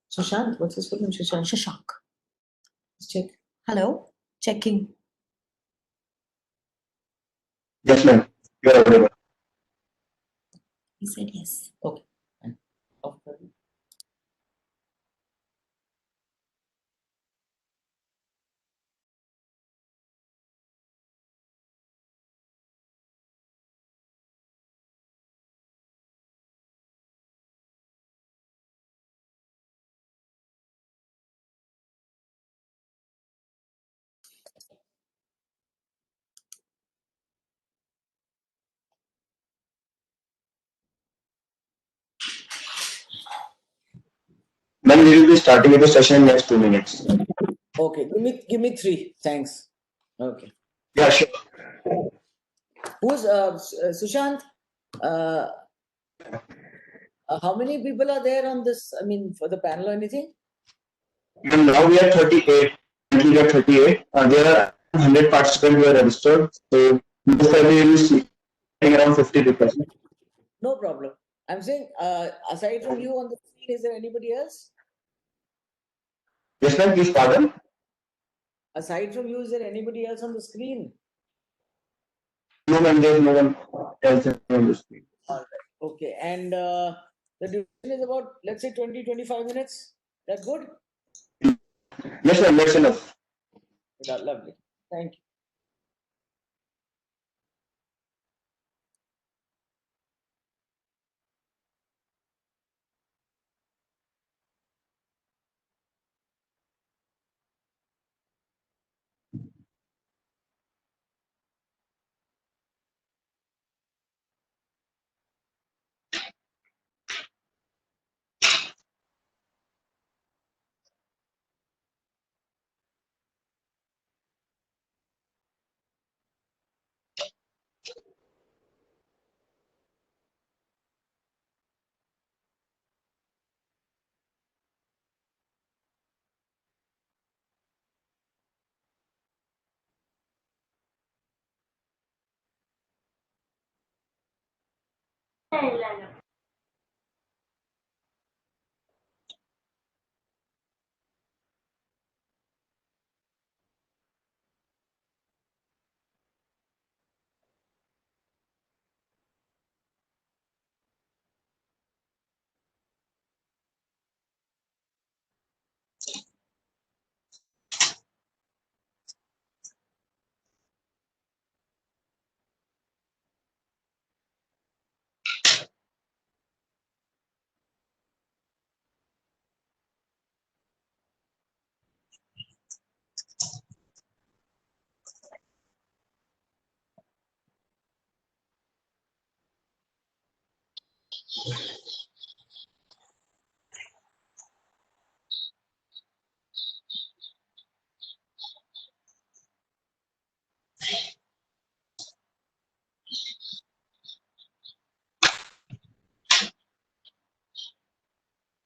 Sushant, what's his full name? Sushant Shashank. Let's check. Hello, checking. Yes, ma'am. You are available. He said yes. Okay. And after. Ma'am, we will be starting with the session in next 2 minutes. Okay, give me 3. Thanks. Okay. Yeah, sure. Who's Sushant? How many people are there on this? I mean, for the panel or anything? Ma'am, now we are 38. We are 38. There are 100 participants who are registered. So most probably we will see around 50 people. No problem. I'm saying, aside from you on the screen, is there anybody else? Yes, ma'am. Please pardon. Aside from you, is there anybody else on the screen? No, ma'am. There is no one else on the screen. All right. Okay. And the duration is about, let's say, 20-25 minutes. That good? Yes, ma'am. That's enough. Lovely. Thank you.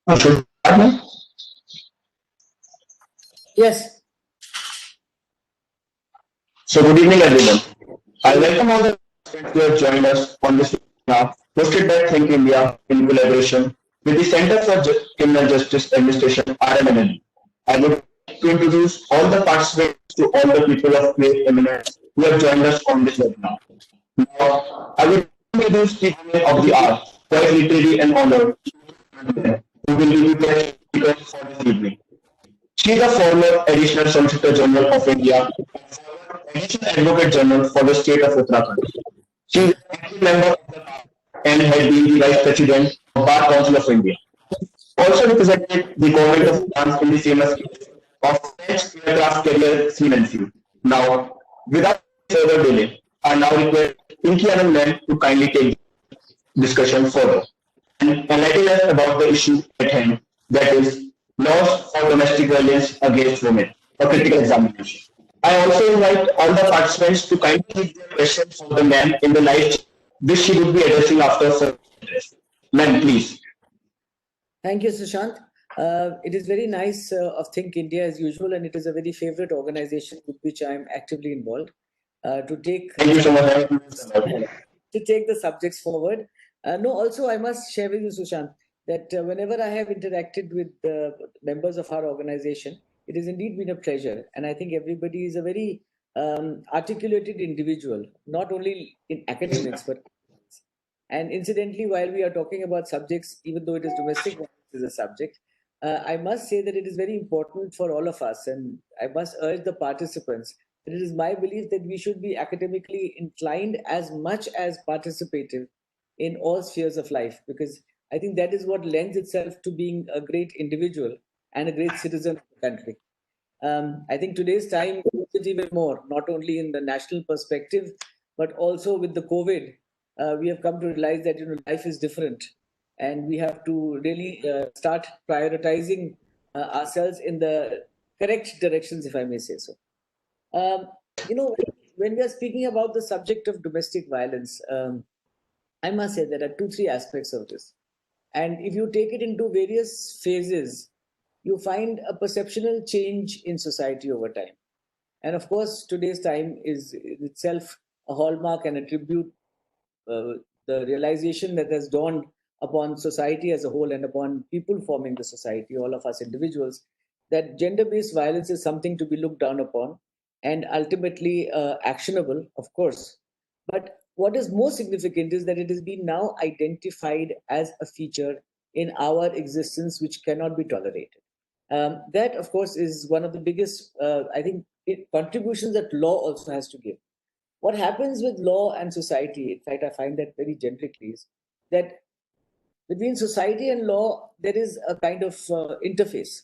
Okay. Pardon? Yes. So good evening, everyone. I welcome all the participants who have joined us on this webinar hosted by Think India in collaboration with the Center for Criminal Justice Administration (RMNL). I would like to introduce all the participants to all the people of great eminence who have joined us on this webinar. Now, I will introduce the women of the hour, quite literally and honored, who will be the speakers for this evening. She is a former Additional Solicitor General of India and Additional Advocate General for the state of Uttarakhand. She is an active member of the bar and had been the Vice President of Bar Council of India. Also represented the government of France in the famous case of French aircraft carrier Sea. Now, without further delay, I now request Pinky Anand ma'am to kindly take the discussion further and enlighten us about the issue at hand, that is, laws for domestic violence against women, a critical examination. I also invite all the participants to kindly keep their questions for the ma'am in the live chat, which she would be addressing after her address. Ma'am, please. Thank you, Sushant. It is very nice of Think India as usual, and it is a very favorite organization with which I am actively involved to take. Thank you so much. To take the subjects forward. No, also I must share with you, Sushant. that whenever I have interacted with members of our organization, it has indeed been a pleasure. And I think everybody is a very articulated individual, not only in academics, but and incidentally, while we are talking about subjects, even though it is domestic violence is a subject, I must say that it is very important for all of us, and I must urge the participants that it is my belief that we should be academically inclined as much as participative in all spheres of life, because I think that is what lends itself to being a great individual and a great citizen of the country. I think today's time is even more, not only in the national perspective, but also with the COVID. We have come to realize that life is different, and we have to really start prioritizing ourselves in the correct directions, if I may say so. Um, you know, when we are speaking about the subject of domestic violence, I must say there are two, three aspects of this. And if you take it into various phases, you find a perceptual change in society over time. And of course, today's time is itself a hallmark and a tribute, uh, the realization that has dawned upon society as a whole and upon people forming the society, all of us individuals, that gender based violence is something to be looked down upon and ultimately actionable, of course. But what is more significant is that it has been now identified as a feature in our existence which cannot be tolerated. That, of course, is one of the biggest, I think, contributions that law also has to give. What happens with law and society, in fact, I find that very generically, is that between society and law, there is a kind of interface.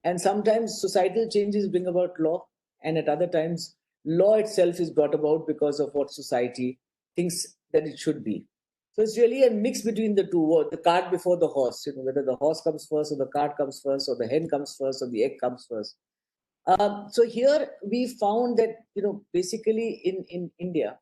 And sometimes societal changes bring about law, and at other times, law itself is brought about because of what society thinks that it should be. So it's really a mix between the two, the cart before the horse, whether the horse comes first, or the cart comes first, or the hen comes first, or the egg comes first. So here we found that, basically in India,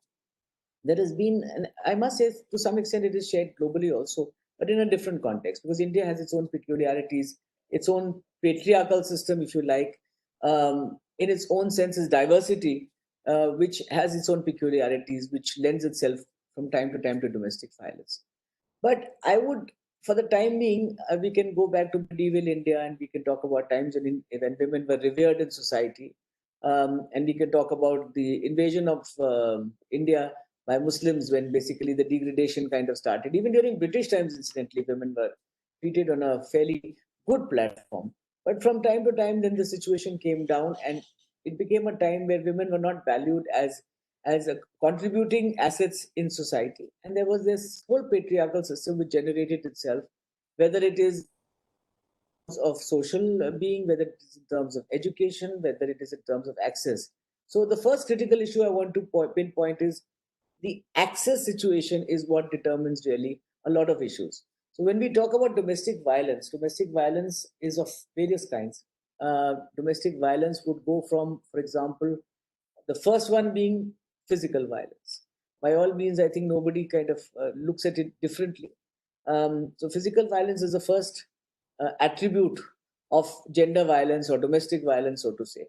there has been, and I must say to some extent it is shared globally also, but in a different context, because India has its own peculiarities, its own patriarchal system, if you like, in its own sense is diversity, which has its own peculiarities, which lends itself from time to time to domestic violence. But I would, for the time being, we can go back to medieval India and we can talk about times when women were revered in society. And we can talk about the invasion of India by Muslims when basically the degradation kind of started. Even during British times, incidentally, women were treated on a fairly good platform. But from time to time, then the situation came down and it became a time where women were not valued as a contributing assets in society. And there was this whole patriarchal system which generated itself, whether it is of social being, whether it is in terms of education, whether it is in terms of access. So the first critical issue I want to pinpoint is the access situation is what determines really a lot of issues. So when we talk about domestic violence is of various kinds. Domestic violence would go from, for example, the first one being physical violence. By all means, I think nobody kind of looks at it differently. So physical violence is the first attribute of gender violence or domestic violence, so to say.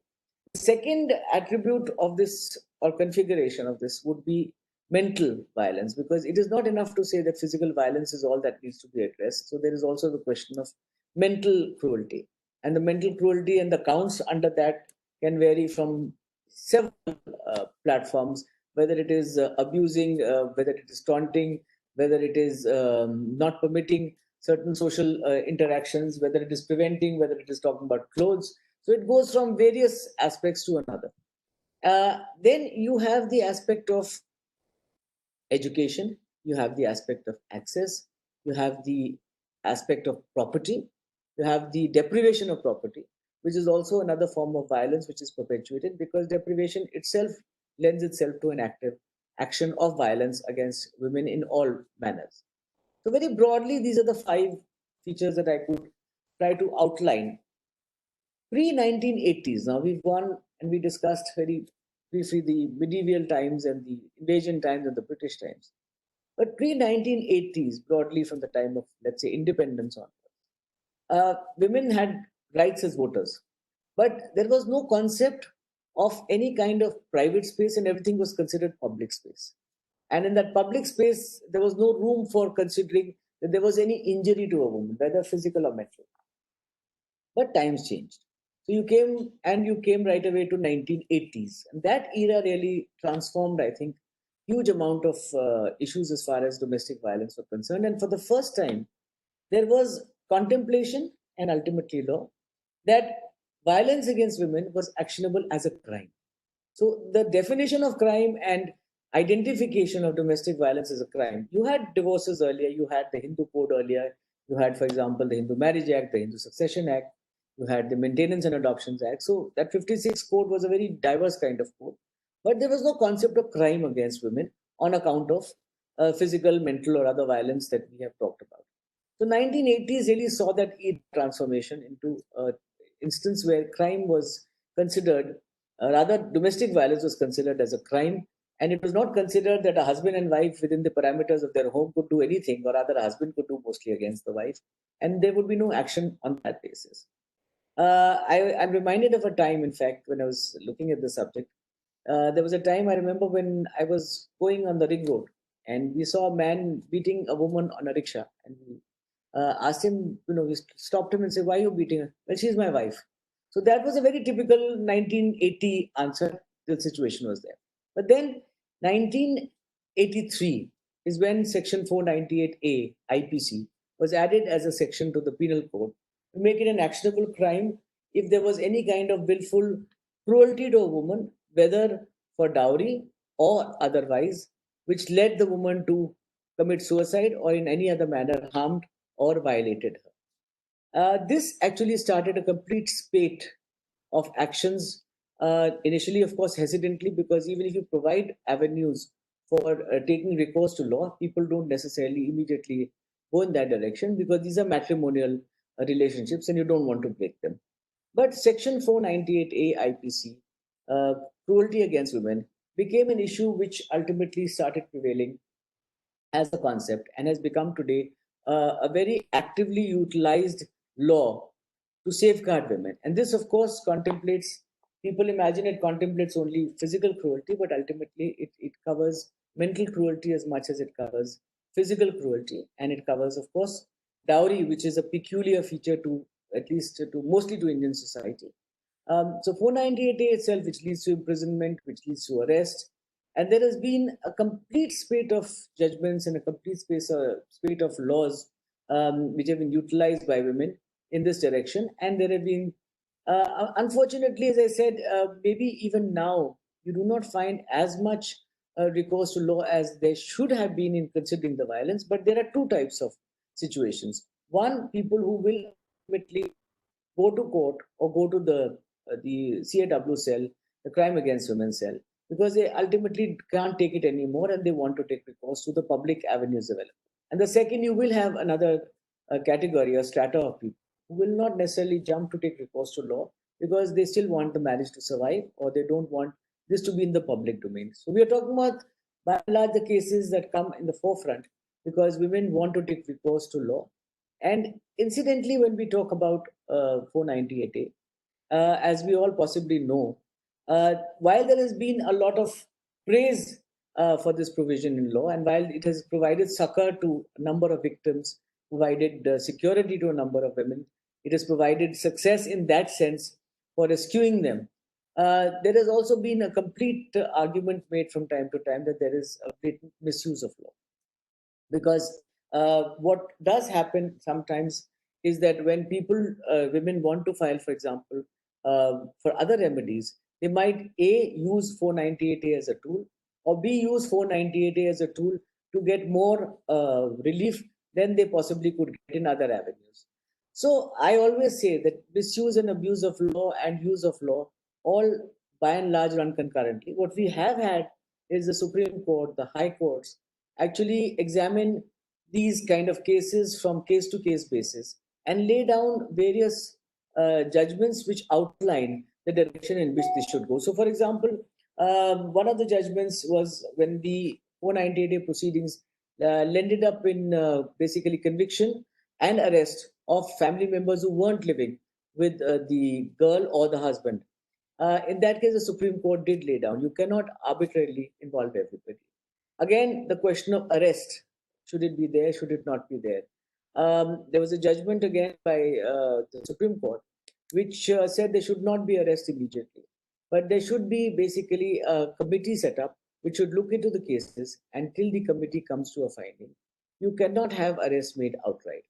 The second attribute of this or configuration of this would be mental violence, because it is not enough to say that physical violence is all that needs to be addressed. So there is also the question of mental cruelty. And the mental cruelty and the counts under that can vary from several platforms, whether it is abusing, whether it is taunting, whether it is not permitting certain social interactions, whether it is preventing, whether it is talking about clothes. So it goes from various aspects to another. Then you have the aspect of education, you have the aspect of access, you have the aspect of property, you have the deprivation of property, which is also another form of violence which is perpetuated because deprivation itself lends itself to an active action of violence against women in all manners. So, very broadly, these are the five features that I could try to outline. Pre 1980s, now we've gone and we discussed very briefly the medieval times and the invasion times and the British times. But pre 1980s, broadly from the time of, let's say, independence on, women had rights as voters. But there was no concept of any kind of private space, and everything was considered public space. And in that public space, there was no room for considering that there was any injury to a woman, whether physical or mental. But times changed. So you came right away to 1980s. And that era really transformed, I think, huge amount of issues as far as domestic violence were concerned. And for the first time, there was contemplation and ultimately law that violence against women was actionable as a crime. So the definition of crime and identification of domestic violence as a crime. You had divorces earlier. You had the Hindu Code earlier. You had, for example, the Hindu Marriage Act, the Hindu Succession Act. You had the Maintenance and Adoptions Act. So that 56 code was a very diverse kind of code. But there was no concept of crime against women on account of physical, mental, or other violence that we have talked about. So 1980s really saw that transformation into an instance where crime was considered, rather domestic violence was considered as a crime, and it was not considered that a husband and wife within the parameters of their home could do anything, or rather a husband could do mostly against the wife, and there would be no action on that basis. I'm reminded of a time, in fact, when I was looking at the subject. There was a time I remember when I was going on the ring road, and we saw a man beating a woman on a rickshaw, and we asked him, we stopped him and said, "Why are you beating her?" "Well, she's my wife." So that was a very typical 1980 answer. The situation was there. But then 1983 is when Section 498A IPC was added as a section to the penal code to make it an actionable crime if there was any kind of willful cruelty to a woman, whether for dowry or otherwise, which led the woman to commit suicide or in any other manner harmed or violated her. This actually started a complete spate of actions. Initially, of course, hesitantly, because even if you provide avenues for taking recourse to law, people don't necessarily immediately go in that direction because these are matrimonial relationships and you don't want to break them. But Section 498A IPC, uh, cruelty against women, became an issue which ultimately started prevailing as a concept and has become today a very actively utilized law to safeguard women. And this, of course, contemplates, people imagine it contemplates only physical cruelty, but ultimately it covers mental cruelty as much as it covers physical cruelty. And it covers, of course, dowry, which is a peculiar feature to, at least to mostly to Indian society. So 498A itself, which leads to imprisonment, which leads to arrest, and there has been a complete spate of judgments and a complete spate of laws which have been utilized by women in this direction. And there have been, unfortunately, as I said, maybe even now, you do not find as much recourse to law as there should have been in considering the violence. But there are two types of situations. One, people who will ultimately go to court or go to the CAW cell, the crime against women cell, because they ultimately can't take it anymore and they want to take recourse to the public avenues available. And the second, you will have another category or strata of people who will not necessarily jump to take recourse to law because they still want the marriage to survive or they don't want this to be in the public domain. So we are talking about, by and large, the cases that come in the forefront because women want to take recourse to law. And incidentally, when we talk about 498A, as we all possibly know, while there has been a lot of praise for this provision in law, and while it has provided succor to a number of victims, provided security to a number of women, it has provided success in that sense for rescuing them. There has also been a complete argument made from time to time that there is a blatant misuse of law because what does happen sometimes is that when women want to file, for example, for other remedies, they might A, use 498A as a tool, or B, use 498A as a tool to get more relief than they possibly could get in other avenues. So I always say that misuse and abuse of law and use of law all by and large run concurrently. What we have had is the Supreme Court, the High Courts, actually examine these kind of cases from case to case basis and lay down various judgments which outline the direction in which this should go. So, for example, one of the judgments was when the 498 day proceedings ended up in basically conviction and arrest of family members who weren't living with the girl or the husband. In that case, the Supreme Court did lay down you cannot arbitrarily involve everybody. Again, the question of arrest Should it be there? Should it not be there? There was a judgment again by the Supreme Court, which said there should not be arrest immediately, but there should be basically a committee set up which should look into the cases until the committee comes to a finding. You cannot have arrest made outright.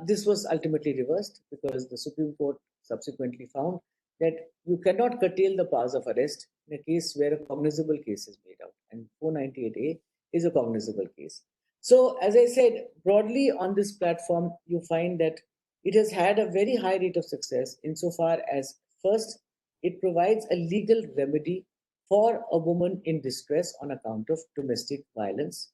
This was ultimately reversed because the Supreme Court subsequently found that you cannot curtail the powers of arrest in a case where a cognizable case is made out, and 498A is a cognizable case. So, as I said, broadly on this platform, you find that it has had a very high rate of success insofar as, first, it provides a legal remedy for a woman in distress on account of domestic violence,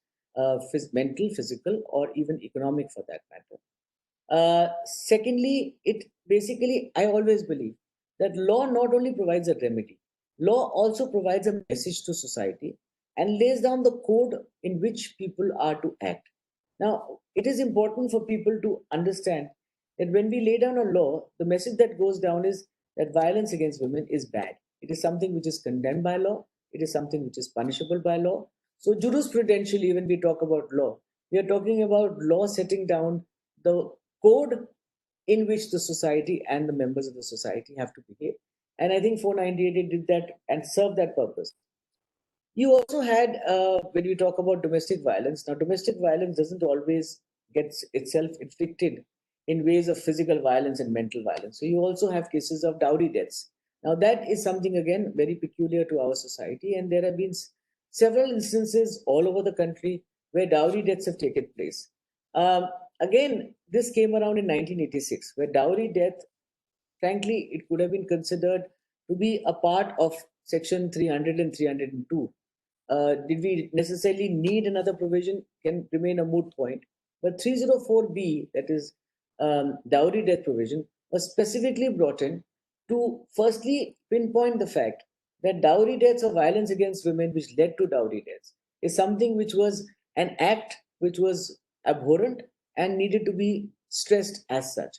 mental, physical, or even economic for that matter. Secondly, it basically, I always believe that law not only provides a remedy, law also provides a message to society and lays down the code in which people are to act. Now, it is important for people to understand that when we lay down a law, the message that goes down is that violence against women is bad. It is something which is condemned by law, it is something which is punishable by law. So, jurisprudentially, when we talk about law, we are talking about law setting down the code in which the society and the members of the society have to behave. And I think 498 did that and served that purpose. You also had, when we talk about domestic violence, now domestic violence doesn't always get itself inflicted in ways of physical violence and mental violence. So you also have cases of dowry deaths. Now that is something, again, very peculiar to our society. And there have been several instances all over the country where dowry deaths have taken place. Um, Again, this came around in 1986, where dowry death, frankly, it could have been considered to be a part of Section 300 and 302. Did we necessarily need another provision? Can remain a moot point. But 304B, that is dowry death provision, was specifically brought in to firstly pinpoint the fact that dowry deaths or violence against women, which led to dowry deaths, is something which was an act which was abhorrent and needed to be stressed as such.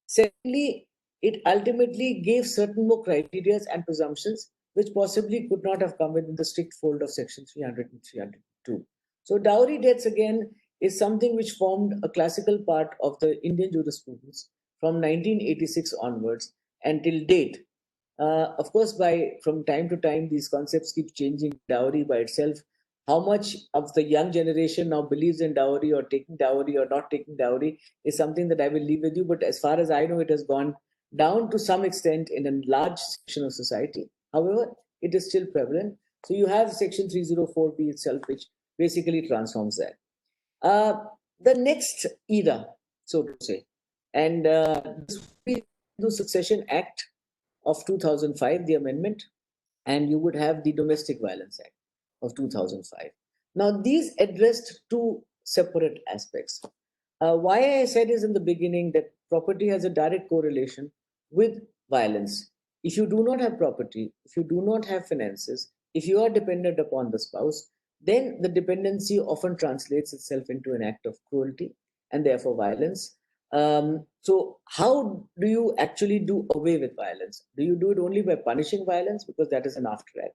Secondly, it ultimately gave certain more criteria and presumptions which possibly could not have come within the strict fold of Section 300 and 302. So, dowry deaths again is something which formed a classical part of the Indian jurisprudence from 1986 onwards until date. Of course, by from time to time, these concepts keep changing. Dowry by itself, how much of the young generation now believes in dowry or taking dowry or not taking dowry is something that I will leave with you. But as far as I know, it has gone down to some extent in a large section of society. However, it is still prevalent. So you have Section 304B itself, which basically transforms that. The next era, so to say, and this would be the Succession Act of 2005, the amendment, and you would have the Domestic Violence Act of 2005. Now, these addressed two separate aspects. Why I said is in the beginning that property has a direct correlation with violence. If you do not have property, if you do not have finances, if you are dependent upon the spouse, then the dependency often translates itself into an act of cruelty and therefore violence. So, how do you actually do away with violence? Do you do it only by punishing violence because that is an after act?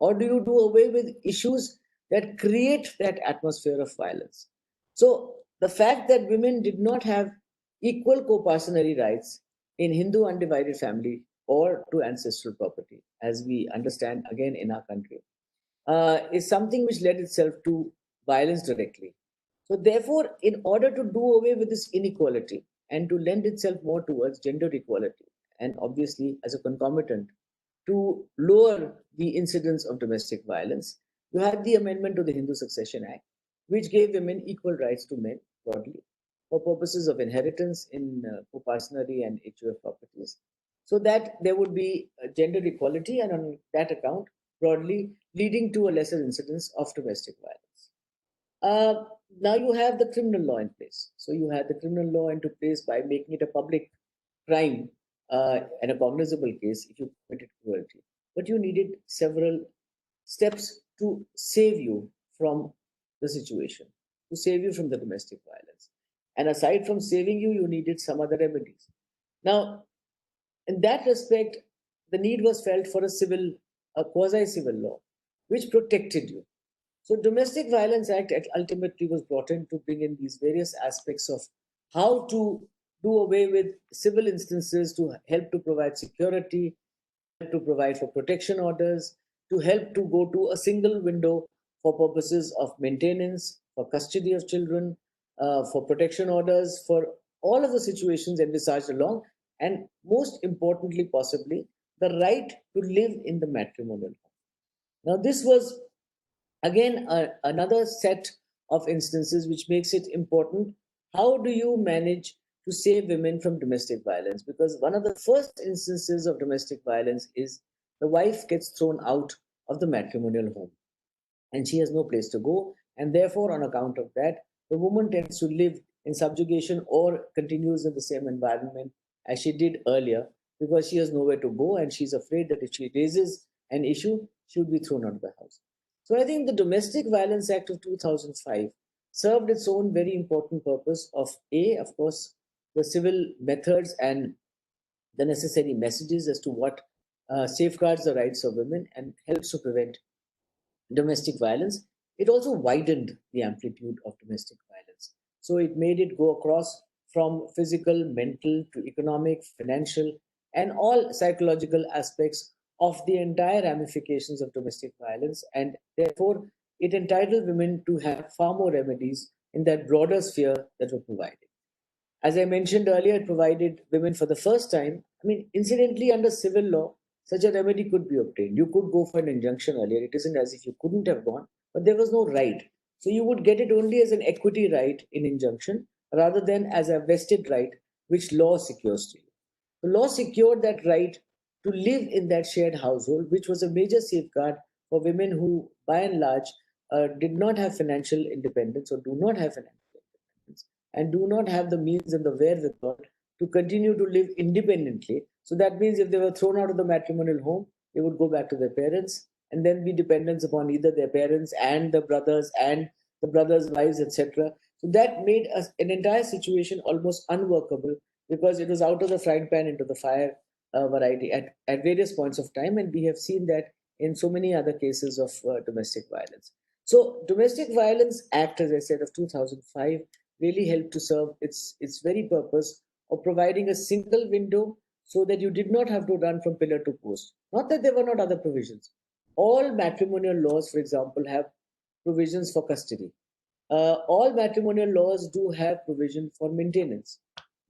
Or do you do away with issues that create that atmosphere of violence? So, the fact that women did not have equal co-parcenary rights in Hindu undivided family or to ancestral property, as we understand again in our country, is something which led itself to violence directly. So, therefore, in order to do away with this inequality and to lend itself more towards gender equality, and obviously as a concomitant to lower the incidence of domestic violence, you had the amendment to the Hindu Succession Act, which gave women equal rights to men broadly for purposes of inheritance in co-parcenary and HUF properties, so that there would be gender equality, and on that account, broadly leading to a lesser incidence of domestic violence. Now you have the criminal law in place. So you had the criminal law into place by making it a public crime and a cognizable case if you committed cruelty. But you needed several steps to save you from the situation, to save you from the domestic violence. And aside from saving you, you needed some other remedies. Now, in that respect, the need was felt for a quasi civil law, which protected you. So Domestic Violence Act ultimately was brought in to bring in these various aspects of how to do away with civil instances, to help to provide security, to provide for protection orders, to help to go to a single window for purposes of maintenance, for custody of children, for protection orders, for all of the situations envisaged along, and most importantly, possibly, the right to live in the matrimonial home. Now, this was again another set of instances which makes it important. How do you manage to save women from domestic violence? Because one of the first instances of domestic violence is the wife gets thrown out of the matrimonial home and she has no place to go. And therefore, on account of that, the woman tends to live in subjugation or continues in the same environment as she did earlier because she has nowhere to go and she's afraid that if she raises an issue, she would be thrown out of the house. So I think the Domestic Violence Act of 2005 served its own very important purpose of A, of course, the civil methods and the necessary messages as to what safeguards the rights of women and helps to prevent domestic violence. It also widened the amplitude of domestic violence. So it made it go across from physical, mental to economic, financial, and all psychological aspects of the entire ramifications of domestic violence. And therefore, it entitled women to have far more remedies in that broader sphere that were provided. As I mentioned earlier, it provided women for the first time. I mean, incidentally, under civil law, such a remedy could be obtained. You could go for an injunction earlier. It isn't as if you couldn't have gone, but there was no right. So you would get it only as an equity right in injunction rather than as a vested right, which law secures to you. The law secured that right to live in that shared household, which was a major safeguard for women who, by and large, did not have financial independence or do not have financial independence and do not have the means and the wherewithal to continue to live independently. So that means if they were thrown out of the matrimonial home, they would go back to their parents and then be dependent upon either their parents and the brothers' wives, etc. So that made an entire situation almost unworkable because it was out of the frying pan into the fire variety at various points of time. And we have seen that in so many other cases of domestic violence. So Domestic Violence Act, as I said, of 2005 really helped to serve its very purpose of providing a single window so that you did not have to run from pillar to post. Not that there were not other provisions. All matrimonial laws, for example, have provisions for custody. All matrimonial laws do have provision for maintenance.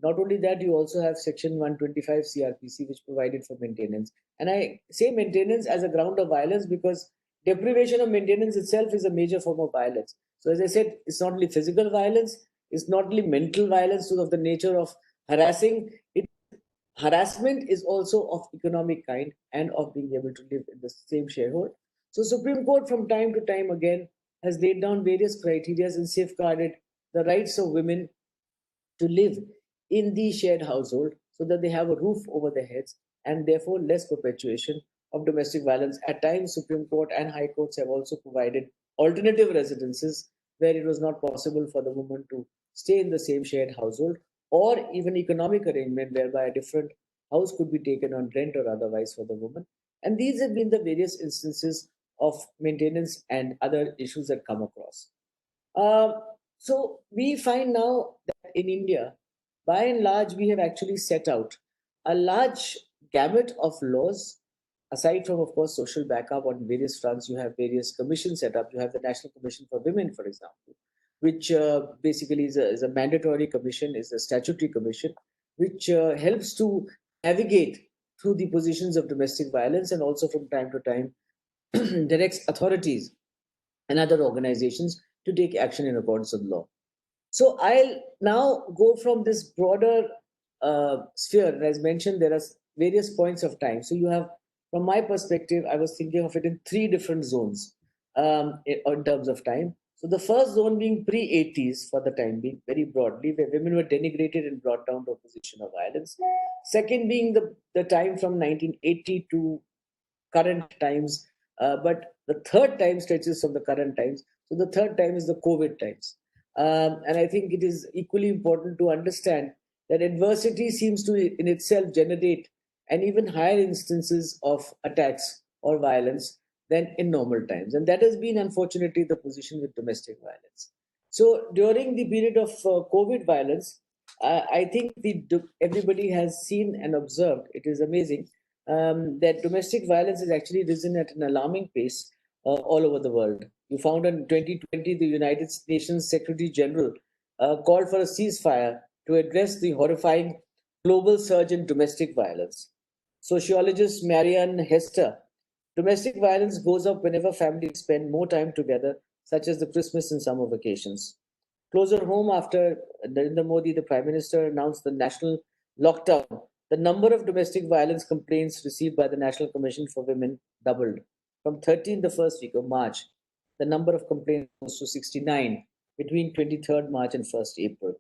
Not only that, you also have Section 125 CRPC, which provided for maintenance. And I say maintenance as a ground of violence because deprivation of maintenance itself is a major form of violence. So, as I said, it's not only physical violence, it's not only mental violence of the nature of harassing. Harassment is also of economic kind and of being able to live in the same sharehold. So, Supreme Court from time to time again has laid down various criteria and safeguarded the rights of women to live in the shared household so that they have a roof over their heads and therefore less perpetuation of domestic violence. At times, Supreme Court and High Courts have also provided alternative residences where it was not possible for the woman to stay in the same shared household or even economic arrangement whereby a different house could be taken on rent or otherwise for the woman. And these have been the various instances of maintenance and other issues that come across. Uh, so we find now that in India, by and large, we have actually set out a large gamut of laws. Aside from, of course, social backup on various fronts, you have various commissions set up. You have the National Commission for Women, for example, which basically is a mandatory commission, is a statutory commission, which helps to navigate through the positions of domestic violence and also from time to time directs authorities and other organizations to take action in accordance with law. So I'll now go from this broader sphere. And as mentioned, there are various points of time. So you have, from my perspective, I was thinking of it in three different zones in terms of time. So the first zone being pre-80s for the time being, very broadly, where women were denigrated and brought down to a position of violence. Second being the time from 1980 to current times, but the third time stretches from the current times. So the third time is the COVID times. And I think it is equally important to understand that adversity seems to in itself generate an even higher instances of attacks or violence than in normal times. And that has been, unfortunately, the position with domestic violence. So during the period of COVID violence, I think everybody has seen and observed, it is amazing, that domestic violence has actually risen at an alarming pace all over the world. You found in 2020, the United Nations Secretary General called for a ceasefire to address the horrifying global surge in domestic violence. Sociologist Marianne Hester: domestic violence goes up whenever families spend more time together, such as the Christmas and summer vacations. Closer home, after Narendra Modi, the Prime Minister, announced the national lockdown, the number of domestic violence complaints received by the National Commission for Women doubled. From 30 in the first week of March, the number of complaints rose to 69 between 23rd March and 1st April.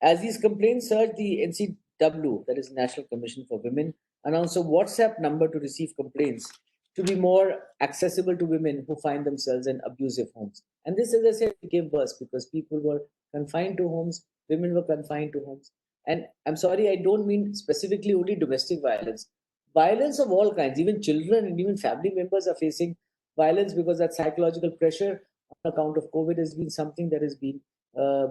As these complaints surged, the NCW, that is National Commission for Women, announced a WhatsApp number to receive complaints to be more accessible to women who find themselves in abusive homes. And this, as I said, became worse because people were confined to homes, women were confined to homes. And I'm sorry, I don't mean specifically only domestic violence. Violence of all kinds, even children and even family members are facing violence because that psychological pressure on account of COVID has been something that has been uh,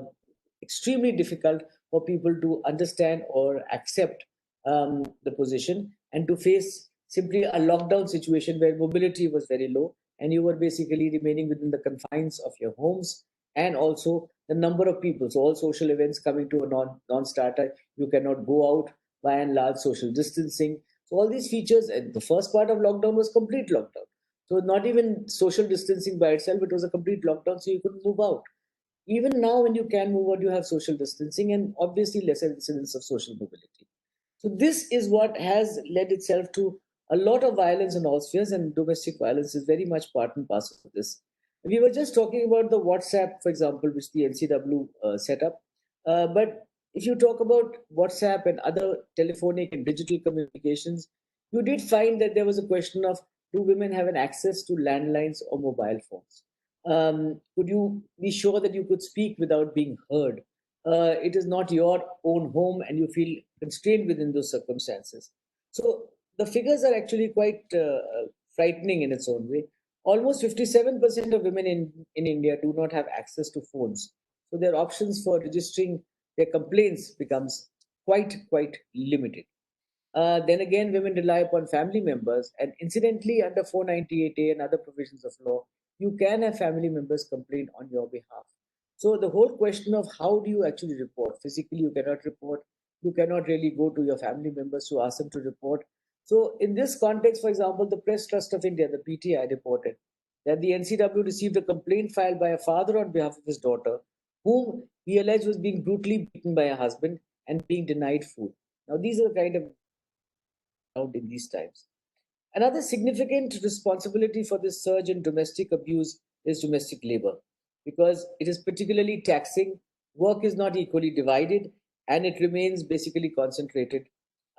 extremely difficult for people to understand or accept the position, and to face simply a lockdown situation where mobility was very low and you were basically remaining within the confines of your homes, and also the number of people. So all social events coming to a non-starter. You cannot go out, by and large, social distancing. So all these features, and the first part of lockdown was complete lockdown. So not even social distancing by itself, it was a complete lockdown, so you couldn't move out. Even now, when you can move out, you have social distancing and obviously lesser incidence of social mobility. So this is what has led itself to a lot of violence in all spheres, and domestic violence is very much part and parcel of this. We were just talking about the WhatsApp, for example, which the NCW set up. But if you talk about WhatsApp and other telephonic and digital communications, you did find that there was a question of, do women have an access to landlines or mobile phones? Could you be sure that you could speak without being heard? It is not your own home and you feel constrained within those circumstances. So the figures are actually quite frightening in its own way. Almost 57% of women in India do not have access to phones. So their options for registering their complaints becomes quite limited. Then again, women rely upon family members, and incidentally, under 498A and other provisions of law, you can have family members complain on your behalf. So the whole question of how do you actually report? Physically, you cannot report. You cannot really go to your family members to ask them to report. So in this context, for example, the Press Trust of India, the PTI, reported that the NCW received a complaint filed by a father on behalf of his daughter, whom he alleged was being brutally beaten by a husband and being denied food. Now, these are the kind of in these times. Another significant responsibility for this surge in domestic abuse is domestic labor, because it is particularly taxing. Work is not equally divided, and it remains basically concentrated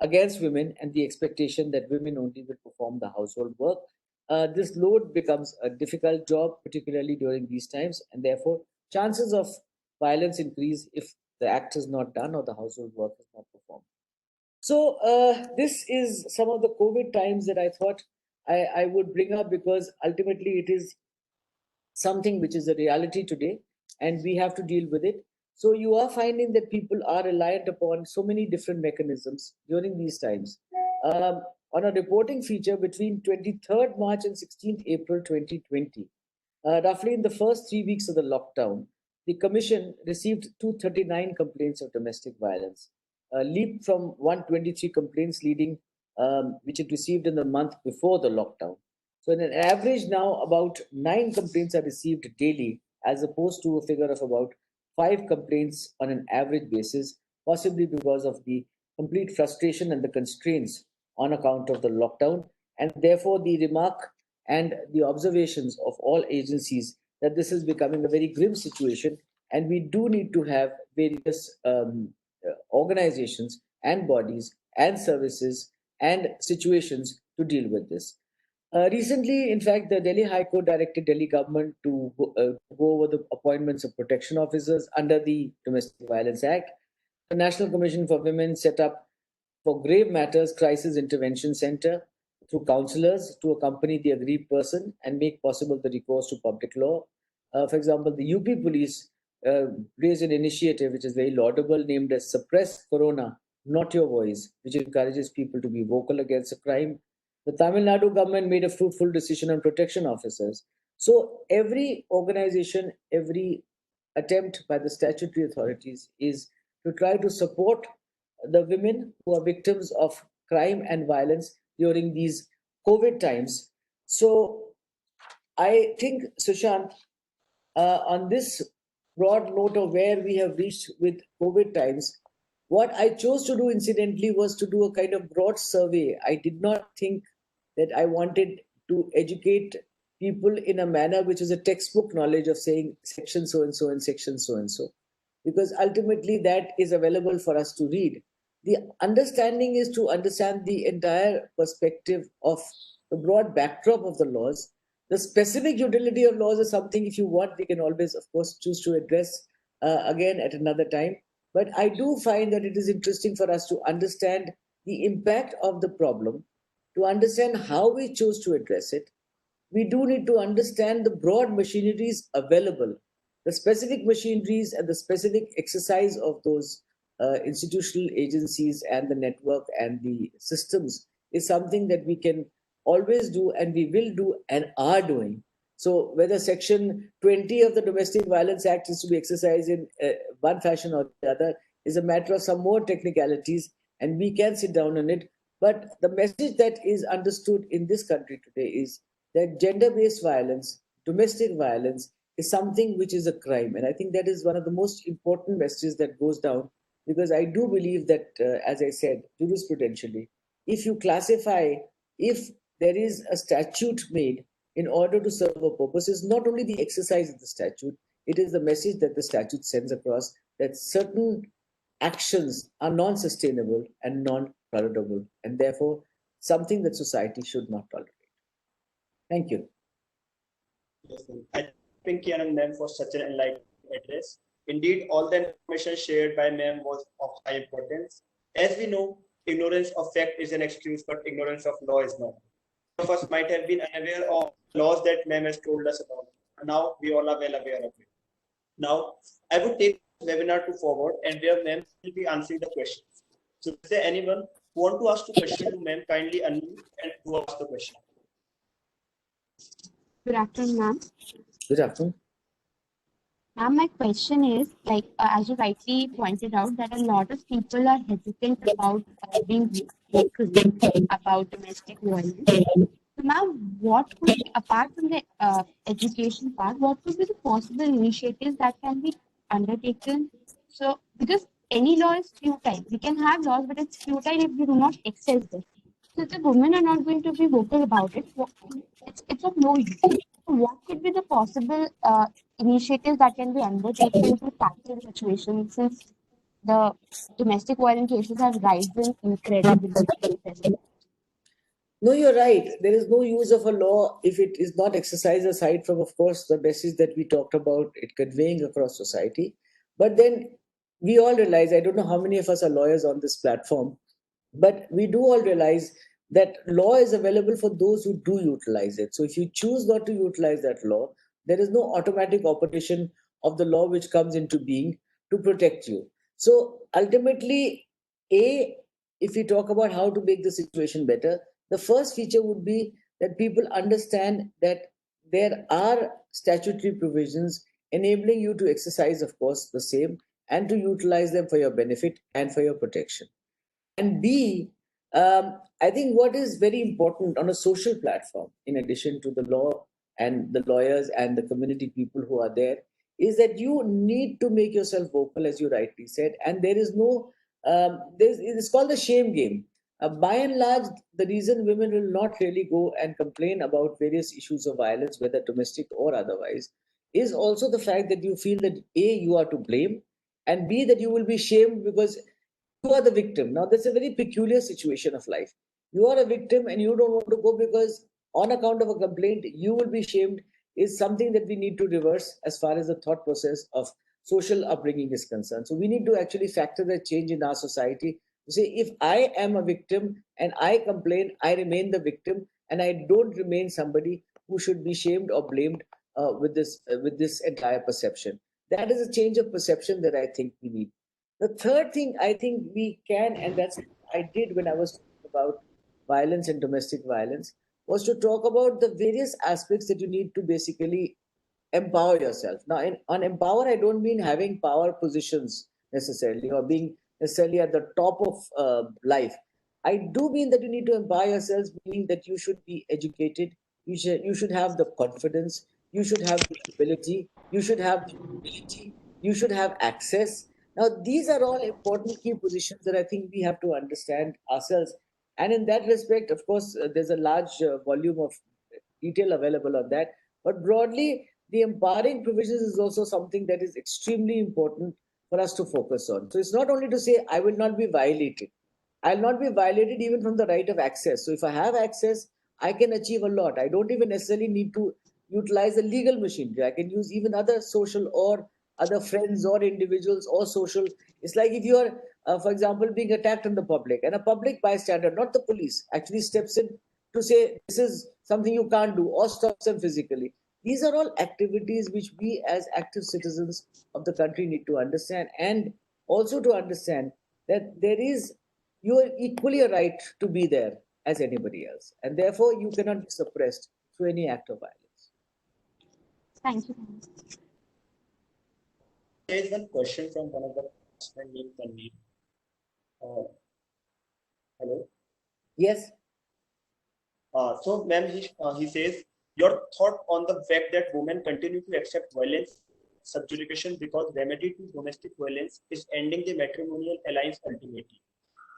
against women, and the expectation that women only will perform the household work. This load becomes a difficult job, particularly during these times, and therefore chances of violence increase if the act is not done or the household work is not performed. So this is some of the COVID times that I thought I would bring up, because ultimately it is something which is a reality today and we have to deal with it. So you are finding that people are reliant upon so many different mechanisms during these times. On a reporting feature between 23rd March and 16th April 2020, roughly in the first 3 weeks of the lockdown, the Commission received 239 complaints of domestic violence, a leap from 123 complaints which it received in the month before the lockdown. So, in an average now, about 9 complaints are received daily, as opposed to a figure of about 5 complaints on an average basis, possibly because of the complete frustration and the constraints on account of the lockdown. And therefore, the remark and the observations of all agencies that this is becoming a very grim situation, and we do need to have various organizations and bodies and services and situations to deal with this. Recently, in fact, the Delhi High Court directed Delhi government to go over the appointments of protection officers under the Domestic Violence Act. The National Commission for Women set up for grave matters crisis intervention center, through counselors to accompany the aggrieved person and make possible the recourse to public law. For example, the UP police raised an initiative which is very laudable named as Suppress Corona, Not Your Voice, which encourages people to be vocal against a crime. The Tamil Nadu government made a fruitful decision on protection officers. So every organization, every attempt by the statutory authorities is to try to support the women who are victims of crime and violence during these COVID times. So I think, Sushant, on this broad note of where we have reached with COVID times, what I chose to do incidentally was to do a kind of broad survey. I did not think that I wanted to educate people in a manner which is a textbook knowledge of saying section so and section so and so, because ultimately that is available for us to read. The understanding is to understand the entire perspective of the broad backdrop of the laws. The specific utility of laws is something, if you want, we can always, of course, choose to address again at another time. But I do find that it is interesting for us to understand the impact of the problem, to understand how we choose to address it. We do need to understand the broad machineries available, the specific machineries and the specific exercise of those institutional agencies and the network and the systems is something that we can always do and we will do and are doing. So whether Section 20 of the Domestic Violence Act is to be exercised in one fashion or the other is a matter of some more technicalities, and we can sit down on it. But the message that is understood in this country today is that gender-based violence, domestic violence, is something which is a crime. And I think that is one of the most important messages that goes down, because I do believe that, as I said, jurisprudentially, if you classify, if there is a statute made in order to serve a purpose, is not only the exercise of the statute, it is the message that the statute sends across that certain actions are non-sustainable and non-tolerable, and therefore something that society should not tolerate. Thank you. Yes, I thank Anand ma'am for such an enlightening address. Indeed, all the information shared by ma'am was of high importance. As we know, ignorance of fact is an excuse, but ignorance of law is not. Some of us might have been unaware of laws that ma'am has told us about. Now we all are well aware of it. Now, I would take this webinar to forward and where ma'am will be answering the questions. So is there anyone who want to ask a question to ma'am, kindly unmute and to ask the question. Good afternoon, ma'am. Good afternoon. Ma'am, my question is, as you rightly pointed out, that a lot of people are hesitant about being vocal about domestic violence. So, ma'am, what could be, apart from the education part, what could be the possible initiatives that can be undertaken? So, because any law is futile. We can have laws, but it's futile if we do not exercise them. So, if the women are not going to be vocal about it, it's of no use. So what could be the possible initiatives that can be undertaken to tackle the situation, since the domestic violence cases have risen incredibly? No, you're right. There is no use of a law if it is not exercised, aside from, of course, the message that we talked about, it conveying across society. But then we all realize, I don't know how many of us are lawyers on this platform, but we do all realize that law is available for those who do utilize it. So if you choose not to utilize that law, there is no automatic operation of the law which comes into being to protect you. So ultimately, if we talk about how to make the situation better, the first feature would be that people understand that there are statutory provisions enabling you to exercise, of course, the same, and to utilize them for your benefit and for your protection. And B, I think what is very important on a social platform, in addition to the law and the lawyers and the community people who are there, is that you need to make yourself vocal, as you rightly said. And there is no, it's called the shame game. By and large, the reason women will not really go and complain about various issues of violence, whether domestic or otherwise, is also the fact that you feel that A, you are to blame, and B, that you will be shamed because you are the victim. Now, that's a very peculiar situation of life. You are a victim and you don't want to go because, on account of a complaint, you will be shamed, is something that we need to reverse as far as the thought process of social upbringing is concerned. So we need to actually factor that change in our society You say, if I am a victim and I complain, I remain the victim, and I don't remain somebody who should be shamed or blamed with this entire perception. That is a change of perception that I think we need. The third thing I think we can, and that's what I did when I was talking about violence and domestic violence, was to talk about the various aspects that you need to basically empower yourself. Now, on empower, I don't mean having power positions necessarily or being necessarily at the top of life. I do mean that you need to empower yourselves, meaning that you should be educated, you should have the confidence, you should have the ability, you should have the ability, you should have access. Now, these are all important key positions that I think we have to understand ourselves. And in that respect, of course, there's a large volume of detail available on that. But broadly, the empowering provisions is also something that is extremely important for us to focus on. So it's not only to say, I will not be violated. I'll not be violated even from the right of access. So if I have access, I can achieve a lot. I don't even necessarily need to utilize the legal machinery. I can use even other social or other friends or individuals or social. It's like if you are, for example, being attacked in the public, and a public bystander, not the police, actually steps in to say this is something you can't do or stops them physically. These are all activities which we as active citizens of the country need to understand, and also to understand that there is, you are equally a right to be there as anybody else, and therefore you cannot be suppressed through any act of violence. Thank you, ma'am. There is one question from one of the participants named Tanveer. Hello. Yes. So, ma'am, he says, your thought on the fact that women continue to accept violence subjugation because remedy to domestic violence is ending the matrimonial alliance ultimately.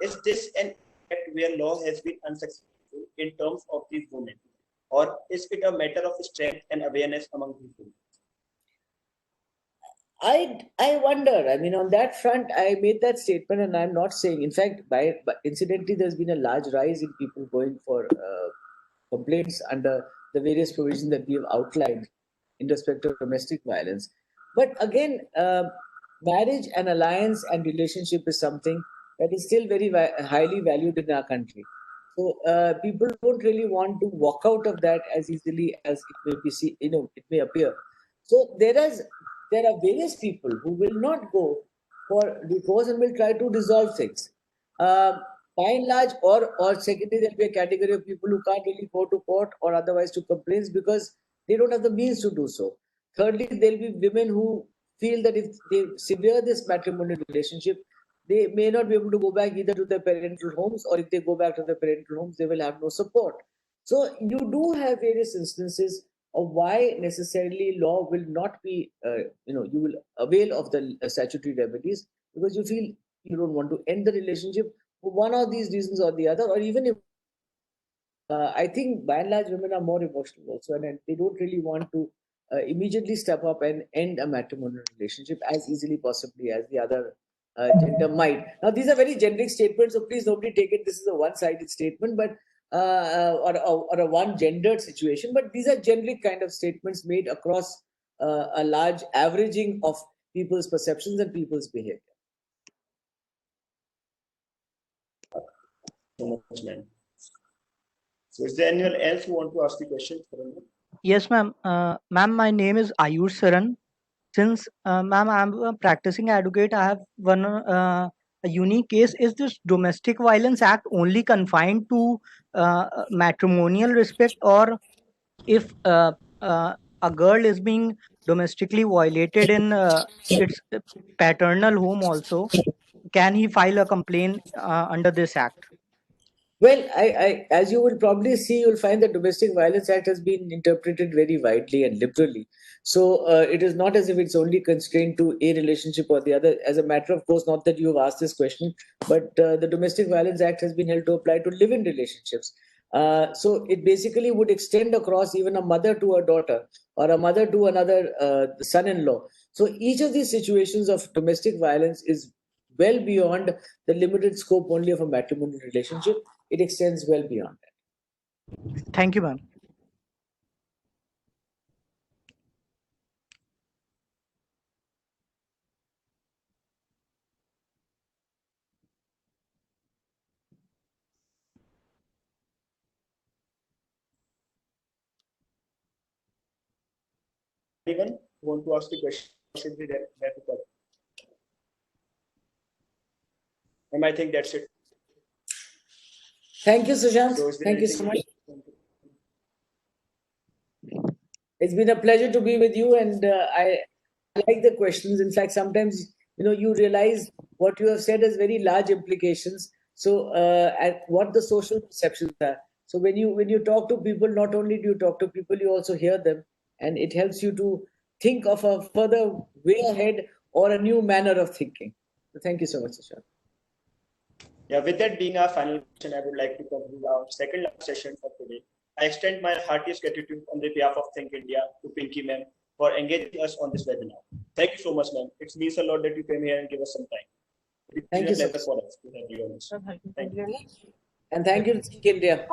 Is this an act where law has been unsuccessful in terms of these women? Or is it a matter of strength and awareness among these women? I wonder. I mean, on that front, I made that statement, and I'm not saying. In fact, by incidentally, there's been a large rise in people going for complaints under the various provisions that we have outlined in respect of domestic violence. But again, marriage and alliance and relationship is something that is still very highly valued in our country. So people don't really want to walk out of that as easily as it may be. It may appear. So there are various people who will not go for divorce and will try to resolve things. Um, by and large, or secondly, there'll be a category of people who can't really go to court or otherwise to complaints because they don't have the means to do so. Thirdly, there'll be women who feel that if they sever this matrimonial relationship, they may not be able to go back either to their parental homes, or if they go back to their parental homes, they will have no support. So you do have various instances of why necessarily law will not be, you will avail of the statutory remedies because you feel you don't want to end the relationship for one of these reasons or the other, or even if I think by and large women are more emotional also, and they don't really want to immediately step up and end a matrimonial relationship as easily possibly as the other gender might. Now these are very generic statements, so please nobody take it this is a one-sided statement, but or a one-gendered situation. But these are generic kind of statements made across a large averaging of people's perceptions and people's behavior. So much, ma'am. So, is there anyone else who want to ask the question? Yes, ma'am. Ma'am, my name is Ayush Saran. Since, ma'am, I'm a practicing advocate, I have one a unique case. Is this Domestic Violence Act only confined to matrimonial respect, or if a girl is being domestically violated in its paternal home also, can he file a complaint under this act? Well, as you will probably see, you'll find the Domestic Violence Act has been interpreted very widely and liberally. So it is not as if it's only constrained to a relationship or the other. As a matter of course, not that you have asked this question, but the Domestic Violence Act has been held to apply to live-in relationships. So it basically would extend across even a mother to a daughter or a mother to another son-in-law. So each of these situations of domestic violence is well beyond the limited scope only of a matrimonial relationship. It extends well beyond that. Thank you, ma'am. anyone who want to ask the question? Should be there to cover. And I think that's it. Thank you, Sushant. So is there Thank you so anything- much. It's been a pleasure to be with you, and I like the questions. In fact, sometimes you realize what you have said has very large implications. So, and what the social perceptions are. So when you talk to people, not only do you talk to people, you also hear them, and it helps you to think of a further way ahead or a new manner of thinking. So thank you so much, Sushant. Yeah, with that being our final question, I would like to conclude our second last session for today. I extend my heartiest gratitude on the behalf of Think India to Pinky ma'am for engaging us on this webinar. Thank you so much, ma'am. It means a lot that you came here and give us some time. It's Thank been you a so pleasure much. for us to have you on this. Thank you. And thank you, Think India.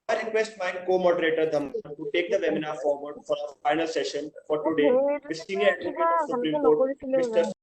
I request my co-moderator Dhamal to take the webinar forward for our final session for today with Senior Advocate of Supreme Court, Mr.